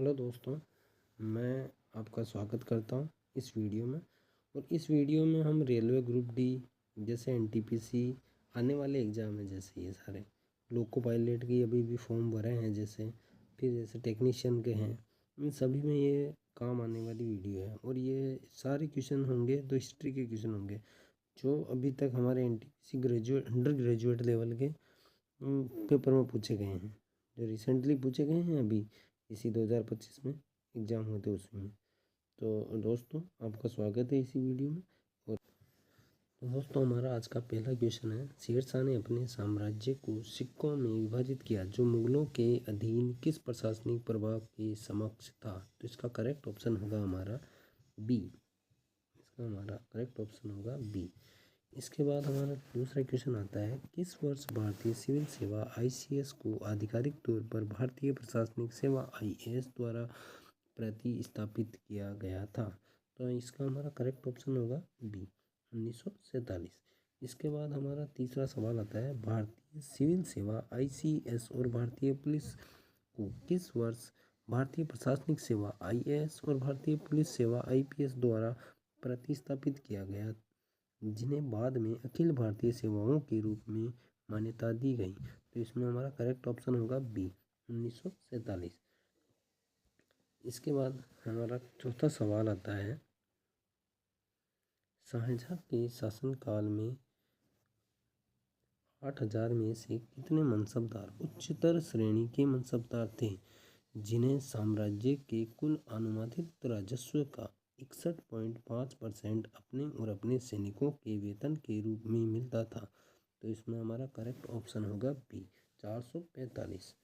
Hello दोस्तों, मैं आपका स्वागत करता हूं इस वीडियो में। और इस वीडियो में हम रेलवे ग्रुप डी जैसे एनटीपीसी आने वाले एग्ज़ाम है, जैसे ये सारे लोको पायलट की अभी भी फॉर्म भरे हैं, जैसे फिर जैसे टेक्नीशियन के हैं, इन सभी में ये काम आने वाली वीडियो है। और ये सारे क्वेश्चन होंगे तो हिस्ट्री के क्वेश्चन होंगे जो अभी तक हमारे NTPC graduate under graduate level के पेपर में पूछे गए हैं, जो रिसेंटली पूछे गए हैं अभी इसी 2025 में एग्ज़ाम हुए थे उसमें। तो दोस्तों, आपका स्वागत है इसी वीडियो में। और तो दोस्तों, हमारा आज का पहला क्वेश्चन है, शेरशाह ने अपने साम्राज्य को सिक्कों में विभाजित किया जो मुगलों के अधीन किस प्रशासनिक प्रभाव के समक्ष था। तो इसका करेक्ट ऑप्शन होगा हमारा बी। इसका हमारा करेक्ट ऑप्शन होगा बी। इसके बाद हमारा दूसरा क्वेश्चन आता है, किस वर्ष भारतीय सिविल सेवा आईसीएस को आधिकारिक तौर पर भारतीय प्रशासनिक सेवा आईएएस द्वारा प्रतिस्थापित किया गया था। तो इसका हमारा करेक्ट ऑप्शन होगा बी, 1947। इसके बाद हमारा तीसरा सवाल आता है, भारतीय सिविल सेवा आईसीएस और भारतीय पुलिस को किस वर्ष भारतीय प्रशासनिक सेवा आईएएस और भारतीय पुलिस सेवा आईपीएस द्वारा प्रतिस्थापित किया गया, जिन्हें बाद में अखिल भारतीय सेवाओं के रूप में मान्यता दी गई। तो इसमें हमारा करेक्ट ऑप्शन होगा बी, 1947। इसके बाद हमारा चौथा सवाल आता है, शाहजहां के शासनकाल में 8000 में से कितने मनसबदार उच्चतर श्रेणी के मनसबदार थे, जिन्हें साम्राज्य के कुल अनुमानित राजस्व का 61.5% अपने और अपने सैनिकों के वेतन के रूप में मिलता था। तो इसमें हमारा करेक्ट ऑप्शन होगा बी, 445।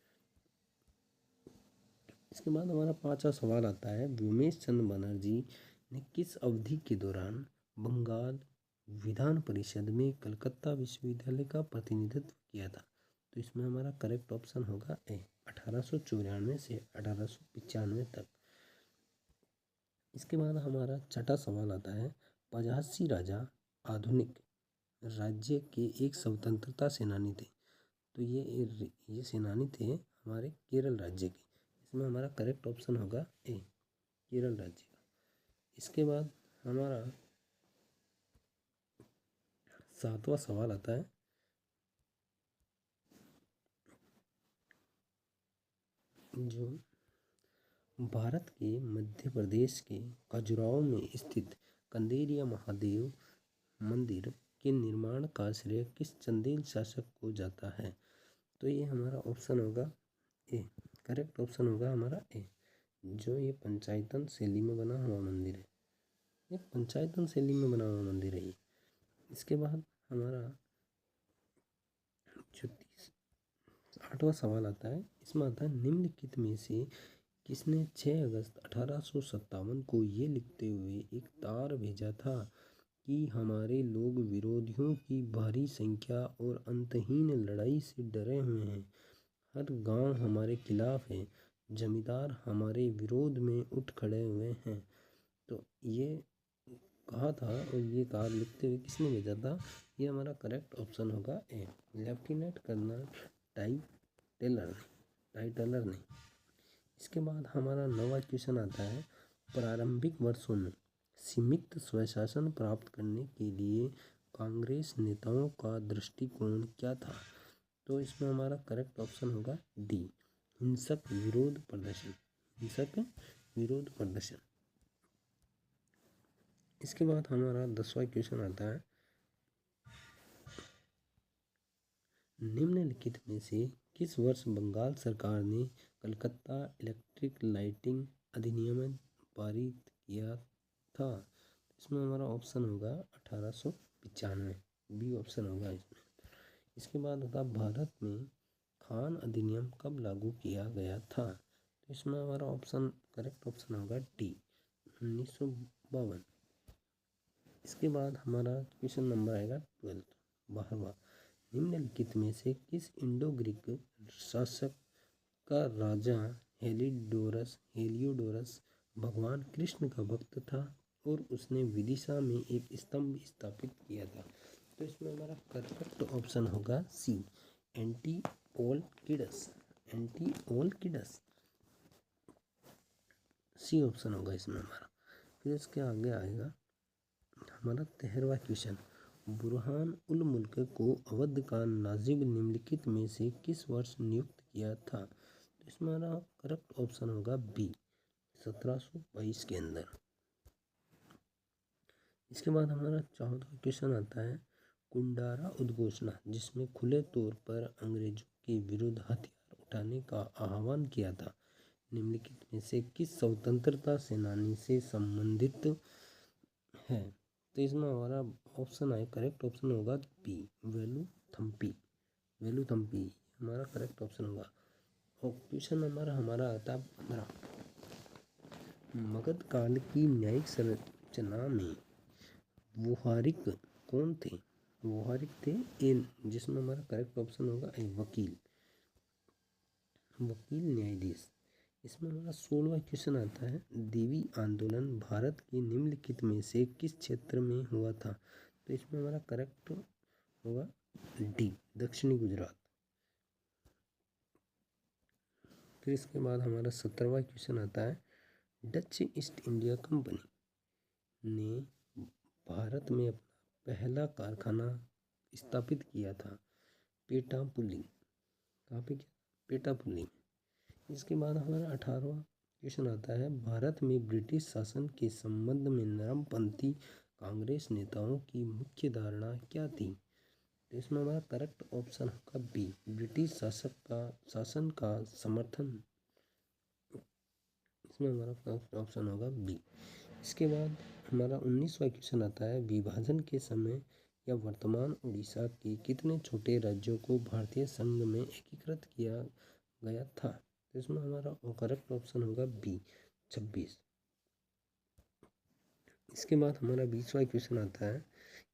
इसके बाद हमारा पांचवा सवाल आता है, व्योमेश चंद्र बनर्जी ने किस अवधि के दौरान बंगाल विधान परिषद में कलकत्ता विश्वविद्यालय का प्रतिनिधित्व किया था। तो इसमें हमारा करेक्ट ऑप्शन होगा ए, 1894 से 1895 तक। इसके बाद हमारा छठा सवाल आता है, पचासी राजा आधुनिक राज्य के एक स्वतंत्रता सेनानी थे। तो ये सेनानी थे हमारे केरल राज्य के। इसमें हमारा करेक्ट ऑप्शन होगा ए, केरल राज्य का। इसके बाद हमारा सातवां सवाल आता है, जो भारत के मध्य प्रदेश के खजुराहो में स्थित कंदेरिया महादेव मंदिर के निर्माण का श्रेय किस चंदेल शासक को जाता है। तो ये हमारा ऑप्शन होगा ए, करेक्ट ऑप्शन होगा हमारा ए, जो ये पंचायतन शैली में बना हुआ मंदिर है। ये पंचायतन शैली में बना हुआ मंदिर है ये। इसके बाद हमारा जो 8वां सवाल आता है, इसमें आता है, निम्नलिखित में से किसने 6 अगस्त 1857 को ये लिखते हुए एक तार भेजा था कि हमारे लोग विरोधियों की भारी संख्या और अंतहीन लड़ाई से डरे हुए हैं, हर गांव हमारे खिलाफ है, जमींदार हमारे विरोध में उठ खड़े हुए हैं। तो ये कहा था और ये तार लिखते हुए किसने भेजा था। ये हमारा करेक्ट ऑप्शन होगा ए, लेफ्टिनेंट कर्नल टाई टेलर ने। इसके बाद हमारा 9वां क्वेश्चन आता है, प्रारंभिक वर्षों में सीमित स्वशासन प्राप्त करने के लिए कांग्रेस नेताओं का दृष्टिकोण क्या था। तो इसमें हमारा करेक्ट ऑप्शन होगा डी, हिंसक विरोध प्रदर्शन। हिंसक विरोध प्रदर्शन। इसके बाद हमारा 10वां क्वेश्चन आता है, निम्नलिखित में से किस वर्ष बंगाल सरकार ने कलकत्ता इलेक्ट्रिक लाइटिंग अधिनियम पारित किया था। इसमें हमारा ऑप्शन होगा 1895, बी ऑप्शन होगा इसमें। इसके बाद होगा, भारत में खान अधिनियम कब लागू किया गया था। तो इसमें हमारा ऑप्शन करेक्ट ऑप्शन होगा डी, 1952। इसके बाद हमारा क्वेश्चन नंबर आएगा 12, 12वां, निम्नलिखित में से किस इंडो ग्रीक शासक का राजा हेलियोडोरस भगवान कृष्ण का भक्त था और उसने विदिशा में एक स्तंभ स्थापित किया था। तो इसमें हमारा करेक्ट ऑप्शन होगा सी, एंटिओलकिडस। एंटिओलकिडस। सी ऑप्शन होगा इसमें हमारा। फिर इसके आगे आएगा हमारा 13वां क्वेश्चन, बुरहान उल मुल्क को अवध का नाजिब निम्नलिखित में से किस वर्ष नियुक्त किया था? तो इसमें हमारा करेक्ट ऑप्शन होगा बी, 1722 के अंदर। इसके बाद हमारा 14वां क्वेश्चन आता है, कुंडारा उद्घोषणा जिसमें खुले तौर पर अंग्रेजों के विरुद्ध हथियार उठाने का आह्वान किया था, निम्नलिखित में से किस स्वतंत्रता सेनानी से संबंधित है? तो इसमें हमारा ऑप्शन है, करेक्ट ऑप्शन होगा बी, वेलुथम्पी। वेलुथम्पी हमारा करेक्ट ऑप्शन होगा। और क्वेश्चन नंबर हमारा आता है 15, मगध काल की न्यायिक संरचना में व्यावहारिक कौन थे? व्यावहारिक थे इन, जिसमें हमारा करेक्ट ऑप्शन होगा ए, वकील। वकील न्यायाधीश। इसमें हमारा 16वां क्वेश्चन आता है, देवी आंदोलन भारत के निम्नलिखित में से किस क्षेत्र में हुआ था? तो इसमें हमारा करेक्ट होगा डी, दक्षिणी गुजरात। फिर इसके बाद हमारा 17वां क्वेश्चन आता है, डच ईस्ट इंडिया कंपनी ने भारत में अपना पहला कारखाना स्थापित किया था पेटापुली। कहाँ पे किया? पेटापुली में। इसके बाद हमारा 18वां क्वेश्चन आता है, भारत में ब्रिटिश शासन के संबंध में नरमपंथी कांग्रेस नेताओं की मुख्य धारणा क्या थी? तो इसमें हमारा करेक्ट ऑप्शन होगा बी, ब्रिटिश शासन का समर्थन। इसमें हमारा करेक्ट ऑप्शन होगा बी। इसके बाद हमारा 19वां क्वेश्चन आता है, विभाजन के समय या वर्तमान उड़ीसा के कितने छोटे राज्यों को भारतीय संघ में एकीकृत किया गया था? तो इसमें हमारा करेक्ट ऑप्शन होगा बी, 26। इसके बाद हमारा 20वां क्वेश्चन आता है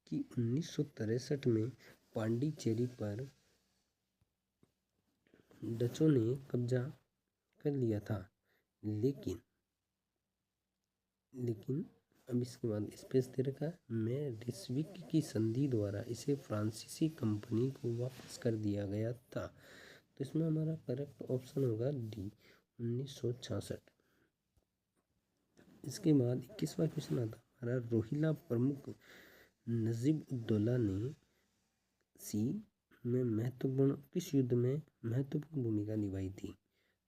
कि 1963 में पांडिचेरी पर डचों ने कब्जा कर लिया था, लेकिन अब इसके बाद स्पेस दे रखा है, मैरिस्विक की संधि द्वारा इसे फ्रांसीसी कंपनी को वापस कर दिया गया था। तो इसमें हमारा करेक्ट ऑप्शन होगा डी, 1966। इसके बाद 21वां क्वेश्चन आता है हमारा, रोहिला प्रमुख नजीब उद्दौला ने सी में महत्वपूर्ण किस युद्ध में महत्वपूर्ण भूमिका निभाई थी?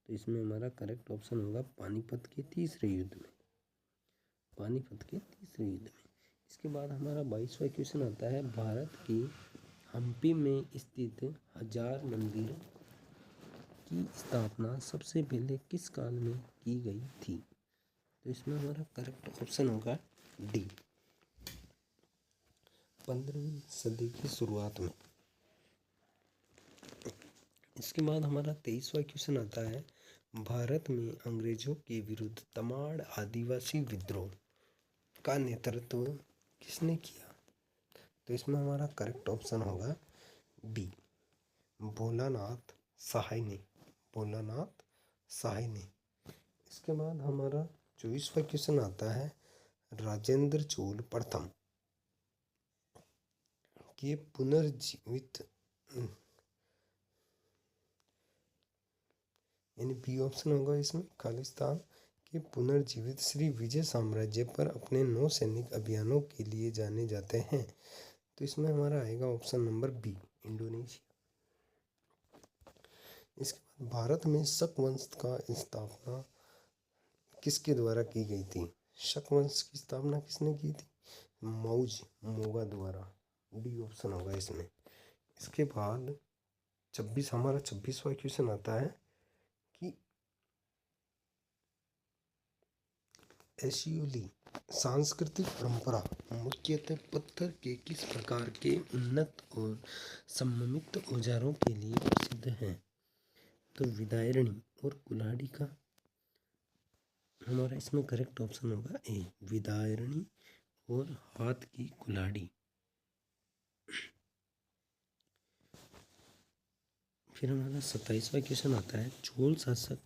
तो इसमें हमारा करेक्ट ऑप्शन होगा पानीपत के तीसरे युद्ध में। पानीपत के तीसरे युद्ध में। इसके बाद हमारा 22वां क्वेश्चन आता है, भारत की हम्पी में स्थित हजार मंदिर की स्थापना सबसे पहले किस काल में की गई थी? तो इसमें हमारा करेक्ट ऑप्शन होगा डी, 15वीं सदी की शुरुआत में। इसके बाद हमारा 23वां क्वेश्चन आता है, भारत में अंग्रेजों के विरुद्ध तमाड़ आदिवासी विद्रोह का नेतृत्व किसने किया? तो इसमें हमारा करेक्ट ऑप्शन होगा बी, भोलानाथ सहाय ने। भोलानाथ सहाय ने। इसके बाद हमारा 24वां क्वेश्चन आता है, राजेंद्र चोल प्रथम के पुनर्जीवित, यानी बी ऑप्शन होगा इसमें, खालिस्तान के पुनर्जीवित श्री विजय साम्राज्य पर अपने नौसैनिक अभियानों के लिए जाने जाते हैं। तो इसमें हमारा आएगा ऑप्शन नंबर बी, इंडोनेशिया। इसके बाद भारत में शक वंश का स्थापना किसके द्वारा की गई थी? शक वंश की स्थापना किसने की थी? मौज मोगा द्वारा। डी ऑप्शन होगा इसमें। इसके बाद हमारा 26वां क्वेश्चन आता है कि एशियोली सांस्कृतिक परंपरा मुख्यतः पत्थर के किस प्रकार के उन्नत और सममित औजारों के लिए प्रसिद्ध है? तो विदायरणी और कुल्हाड़ी का हमारा इसमें करेक्ट ऑप्शन होगा ए, विदायरणी और हाथ की कुल्हाड़ी। फिर हमारा 27वां क्वेश्चन आता है, चोल शासक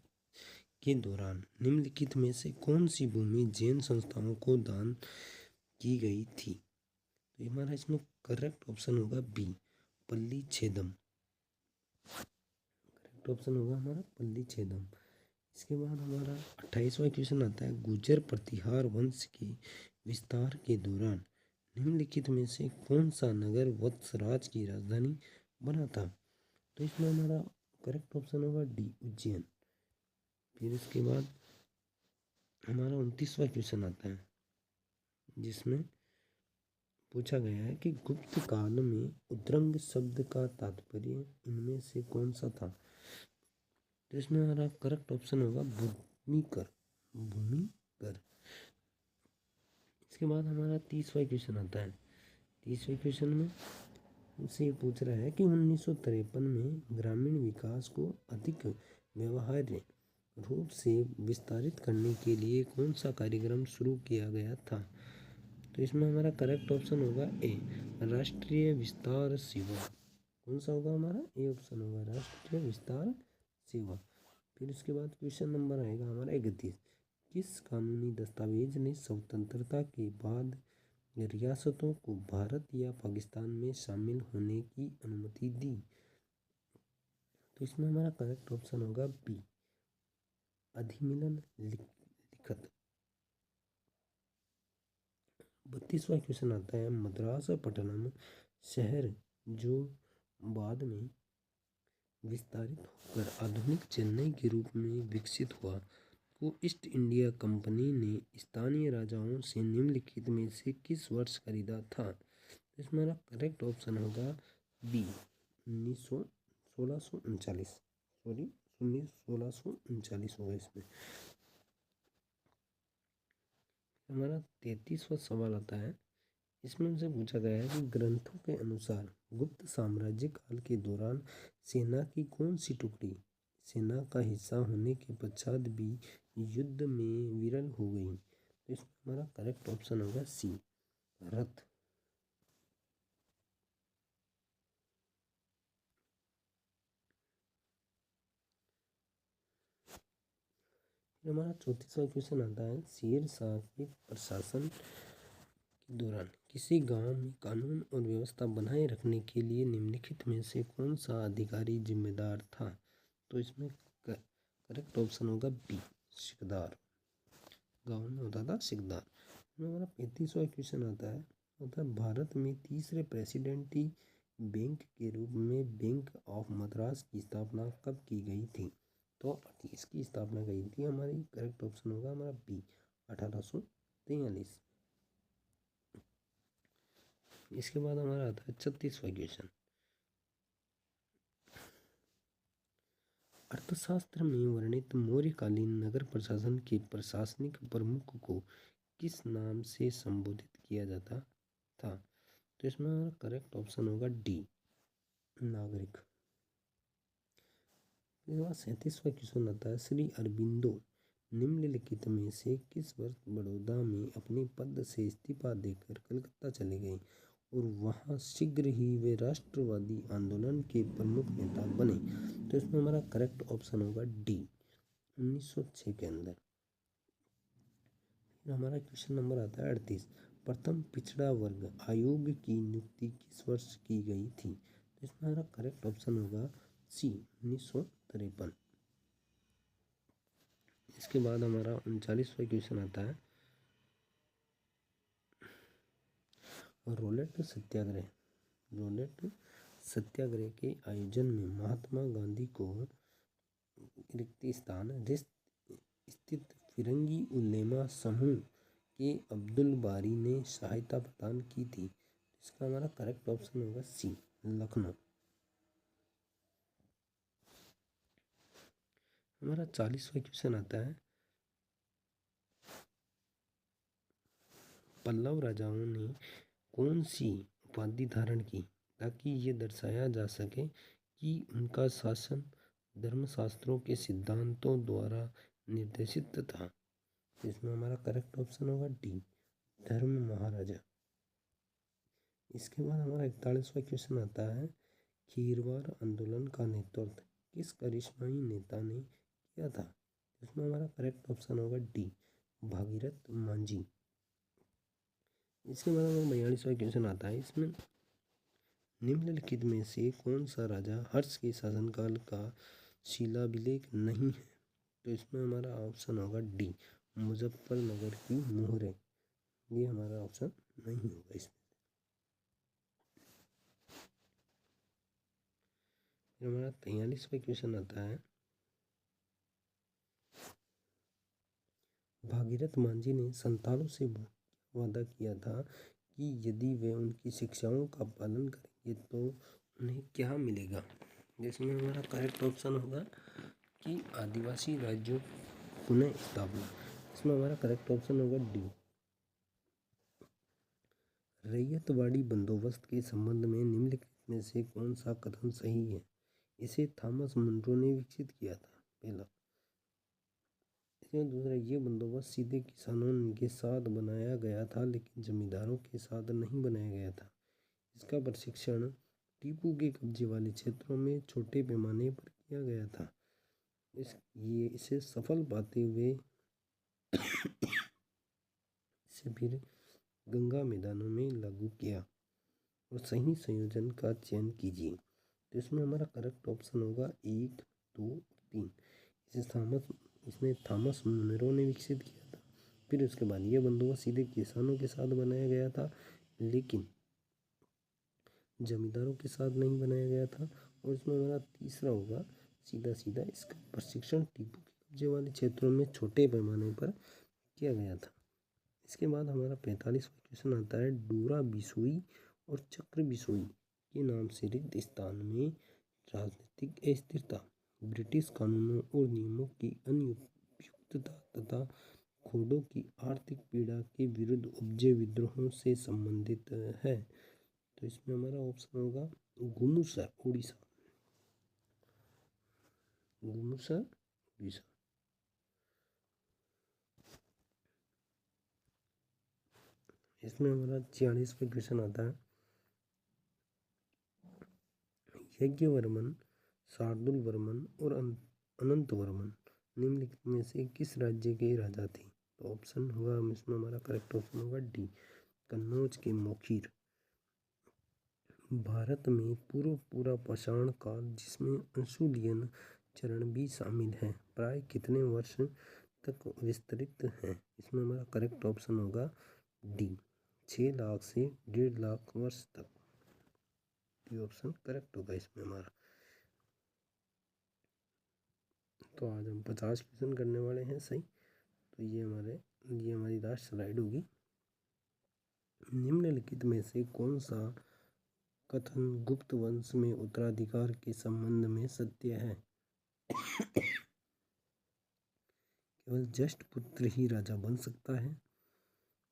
के दौरान निम्नलिखित में से कौन सी भूमि जैन संस्थाओं को दान की गई थी? तो हमारा इसमें करेक्ट ऑप्शन होगा बी, पल्ली छेदम। करेक्ट ऑप्शन होगा हमारा पल्ली छेदम। इसके बाद हमारा 28वां क्वेश्चन आता है, गुर्जर प्रतिहार वंश के विस्तार के दौरान निम्नलिखित में से कौन सा नगर वत्सराज की राजधानी बना था? तो इसमें हमारा करेक्ट ऑप्शन होगा डी, उज्जैन। फिर इसके बाद हमारा 29वां क्वेश्चन आता है, जिसमें पूछा गया है कि गुप्त काल में उद्रंग शब्द का तात्पर्य इनमें से कौन सा था? तो इसमें हमारा करेक्ट ऑप्शन होगा भूमिकर, भूमिकर। इसके बाद हमारा 30वां क्वेश्चन आता है। 30वें क्वेश्चन में उनसे ये पूछ रहा है कि 1953 में ग्रामीण विकास को अधिक व्यवहार्य रूप से विस्तारित करने के लिए कौन सा कार्यक्रम शुरू किया गया था? तो इसमें हमारा करेक्ट ऑप्शन होगा ए, राष्ट्रीय विस्तार सेवा। कौन सा होगा हमारा? ए ऑप्शन होगा, राष्ट्रीय विस्तार सेवा। फिर उसके बाद क्वेश्चन नंबर आएगा हमारा 31, किस कानूनी दस्तावेज ने स्वतंत्रता के बाद रियासतों को भारत या पाकिस्तान में शामिल होने की अनुमति दी? तो इसमें हमारा करेक्ट ऑप्शन होगा बी, अधिमिलन लिखत। 32वां क्वेश्चन आता है, मद्रास पट्टनम शहर जो बाद में विस्तारित होकर आधुनिक चेन्नई के रूप में विकसित हुआ, को ईस्ट इंडिया कंपनी ने स्थानीय राजाओं से निम्नलिखित में से किस वर्ष खरीदा था? इसमें हमारा करेक्ट ऑप्शन होगा बी, 1639। सॉरी 1639 होगा इसमें। हमारा 33वां सवाल आता है, इसमें हमसे पूछा गया है कि ग्रंथों के अनुसार गुप्त साम्राज्य काल के दौरान सेना की कौन सी टुकड़ी सेना का हिस्सा होने के पश्चात भी युद्ध में विरल हो गई? तो इसमें हमारा करेक्ट ऑप्शन होगा सी, रथ। हमारा 34वां क्वेश्चन आता है, शेर शाह के प्रशासन के दौरान किसी गांव में कानून और व्यवस्था बनाए रखने के लिए निम्नलिखित में से कौन सा अधिकारी जिम्मेदार था? तो इसमें करेक्ट ऑप्शन होगा बी, सिकदार। गांव में होता था सिकदार। हमारा 35वां क्वेश्चन आता है, भारत में तीसरे प्रेसिडेंटी बैंक के रूप में बैंक ऑफ मद्रास की स्थापना कब की गई थी? तो इसकी स्थापना गई थी हमारी, करेक्ट ऑप्शन होगा हमारा बी, 1843। इसके बाद हमारा आता है 36वां क्वेश्चन, अर्थशास्त्र में वर्णित मौर्यकालीन नगर प्रशासन के प्रशासनिक प्रमुख को किस नाम से संबोधित किया जाता था? तो इसमें हमारा करेक्ट ऑप्शन होगा डी, नागरिक। 37वां क्वेश्चन आता है, श्री अरबिंदो निम्नलिखित में से किस वर्ष बड़ौदा में अपने पद से इस्तीफा देकर कलकत्ता चले गए और वहां शीघ्र ही वे राष्ट्रवादी आंदोलन के प्रमुख नेता बने? तो इसमें हमारा करेक्ट ऑप्शन होगा डी, 1906 के अंदर। फिर हमारा क्वेश्चन नंबर आता है 38, प्रथम पिछड़ा वर्ग आयोग की नियुक्ति किस वर्ष की गई थी? तो इसमें हमारा करेक्ट ऑप्शन होगा सी, 1953। इसके बाद हमारा 39वां क्वेश्चन आता है, रोलेट सत्याग्रह। रोलेट सत्याग्रह के आयोजन में महात्मा गांधी को रिक्त स्थान स्थित फिरंगी उलेमा समूह के अब्दुल बारी ने सहायता प्रदान की थी। इसका हमारा करेक्ट ऑप्शन होगा सी, लखनऊ। हमारा 40वां क्वेश्चन आता है, पल्लव राजाओं ने कौन सी उपाधि धारण की ताकि ये दर्शाया जा सके कि उनका शासन धर्मशास्त्रों के सिद्धांतों द्वारा निर्देशित था? इसमें हमारा करेक्ट ऑप्शन होगा डी, धर्म महाराजा। इसके बाद हमारा 41वां क्वेश्चन आता है, खीरवार आंदोलन का नेतृत्व किस करिश्माई नेता ने किया था? इसमें हमारा करेक्ट ऑप्शन होगा डी, भागीरथ मांझी। इसके बाद हमारा 42वां क्वेश्चन आता है, इसमें निम्नलिखित में से कौन सा राजा हर्ष के शासनकाल का शिलाभिलेख नहीं है? तो इसमें हमारा ऑप्शन होगा डी, मुजफ्फरनगर की मोहरें। ये हमारा ऑप्शन नहीं होगा इसमें। फिर हमारा 43वां क्वेश्चन आता है, भागीरथ मांझी ने संतालों से वादा किया था कि यदि वे उनकी शिक्षाओं का पालन करेंगे तो उन्हें क्या मिलेगा। जिसमें हमारा करेक्ट ऑप्शन होगा कि आदिवासी राज्यों पुनः स्थापना। इसमें हमारा करेक्ट ऑप्शन होगा डी। रैयतवाड़ी बंदोबस्त के संबंध में निम्नलिखित में से कौन सा कथन सही है। इसे थॉमस मुनरो ने विकसित किया था, पहला। इसमें दूसरा, ये बंदोबस्त सीधे किसानों के साथ बनाया गया था लेकिन जमींदारों के साथ नहीं बनाया गया था। इसका प्रशिक्षण टीपू के कब्जे वाले क्षेत्रों में छोटे पैमाने पर किया गया था। इसे सफल पाते हुए इसे फिर गंगा मैदानों में लागू किया और सही संयोजन का चयन कीजिए। तो इसमें हमारा करेक्ट ऑप्शन होगा 1, 2, 3। इसमें थॉमस मुनरो ने विकसित किया था। फिर उसके बाद यह बंदोबस्त सीधे किसानों के साथ बनाया गया था लेकिन जमींदारों के साथ नहीं बनाया गया था। और इसमें हमारा तीसरा होगा सीधा इसका प्रशिक्षण टीपू के कब्जे वाले क्षेत्रों में छोटे पैमाने पर किया गया था। इसके बाद हमारा 45वां क्वेश्चन आता है, डूरा बिसोई और चक्र बिसोई के नाम से रिक्त स्थान में राजनीतिक अस्थिरता ब्रिटिश कानूनों और नियमों की अनुपयुक्तता तथा खोडों की आर्थिक पीड़ा के विरुद्ध उपजे विद्रोहों से संबंधित है। तो इसमें हमारा ऑप्शन होगा गुमुसर, उड़ीसा। गुमुसर, उड़ीसा। इसमें हमारा 46वां क्वेश्चन आता है, यज्ञवर्मन, शार्दुलवर्मन और अनंतवर्मन निम्नलिखित में से किस राज्य के राजा थे। तो ऑप्शन होगा, इसमें हमारा करेक्ट ऑप्शन होगा डी, कन्नौज के मोखीर। भारत में पूरा पाषाण काल जिसमें अंशुलियन चरण भी शामिल है प्राय कितने वर्ष तक विस्तृत है। इसमें हमारा करेक्ट ऑप्शन होगा डी, 6 लाख से 1.5 लाख वर्ष तक। ये ऑप्शन करेक्ट होगा इसमें हमारा। तो आज हम 50 क्वेश्चन करने वाले हैं सही। तो ये हमारी लास्ट स्लाइड होगी। निम्नलिखित में से कौन सा कथन गुप्त वंश में उत्तराधिकार के संबंध में सत्य है। केवल ज्येष्ठ पुत्र ही राजा बन सकता है।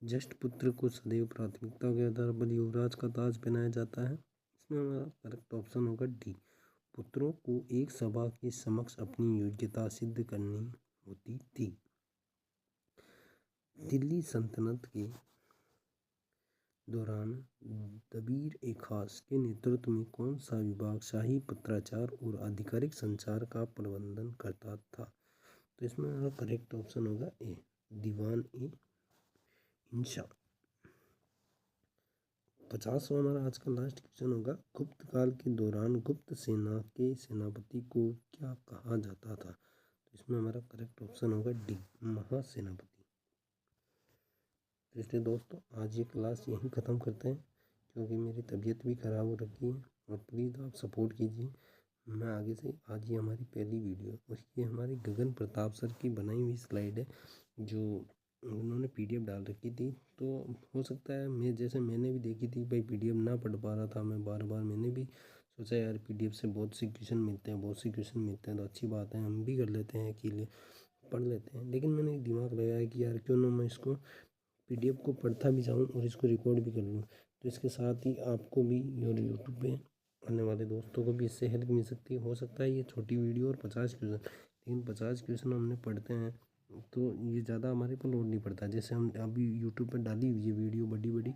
ज्येष्ठ पुत्र को सदैव प्राथमिकता के आधार पर युवराज का ताज पहनाया जाता है। इसमें हमारा करेक्ट ऑप्शन होगा डी, पुत्रों को एक सभा के समक्ष अपनी योग्यता सिद्ध करनी होती थी। दिल्ली सल्तनत के दौरान दबीर-ए खास के नेतृत्व में कौन सा विभाग शाही पत्राचार और आधिकारिक संचार का प्रबंधन करता था। तो इसमें हमारा करेक्ट ऑप्शन होगा ए, दीवान-ए-इंशा। 50वां हमारा आज का लास्ट क्वेश्चन होगा, गुप्त काल के दौरान गुप्त सेना के सेनापति को क्या कहा जाता था। तो इसमें हमारा करेक्ट ऑप्शन होगा डी, महासेनापति। तो इसलिए दोस्तों आज ये क्लास यहीं ख़त्म करते हैं क्योंकि मेरी तबीयत भी ख़राब हो रखी है और प्लीज़ आप सपोर्ट कीजिए। मैं आगे से, आज ये हमारी पहली वीडियो और ये हमारी गगन प्रताप सर की बनाई हुई स्लाइड है जो उन्होंने PDF डाल रखी थी। तो हो सकता है मैंने भी देखी थी भाई, PDF ना पढ़ पा रहा था मैं बार बार। मैंने भी सोचा यार PDF से बहुत से क्वेश्चन मिलते हैं तो अच्छी बात है, हम भी कर लेते हैं, अकेले पढ़ लेते हैं। लेकिन मैंने दिमाग लगाया कि यार क्यों ना मैं इसको PDF को पढ़ता भी जाऊँ और इसको रिकॉर्ड भी कर लूँ। तो इसके साथ ही आपको भी और यूट्यूब पे आने वाले दोस्तों को भी इससे हेल्प मिल सकती है। हो सकता है ये छोटी वीडियो और 50 क्वेश्चन, लेकिन 50 क्वेश्चन हमने पढ़ते हैं तो ये ज़्यादा हमारे पर लोड नहीं पड़ता। जैसे हम अभी यूट्यूब पर डाली हुई ये वीडियो बड़ी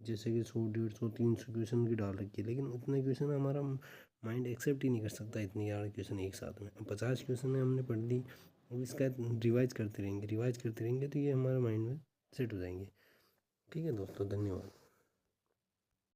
जैसे कि 100, 150, 300 क्वेश्चन की डाल रखी है, लेकिन उतने क्वेश्चन हमारा माइंड एक्सेप्ट ही नहीं कर सकता, इतने ज़्यादा क्वेश्चन एक साथ में। 50 क्वेश्चन हमने पढ़ ली और इसका रिवाइज करते रहेंगे तो ये हमारे माइंड में सेट हो जाएंगे। ठीक है दोस्तों, धन्यवाद।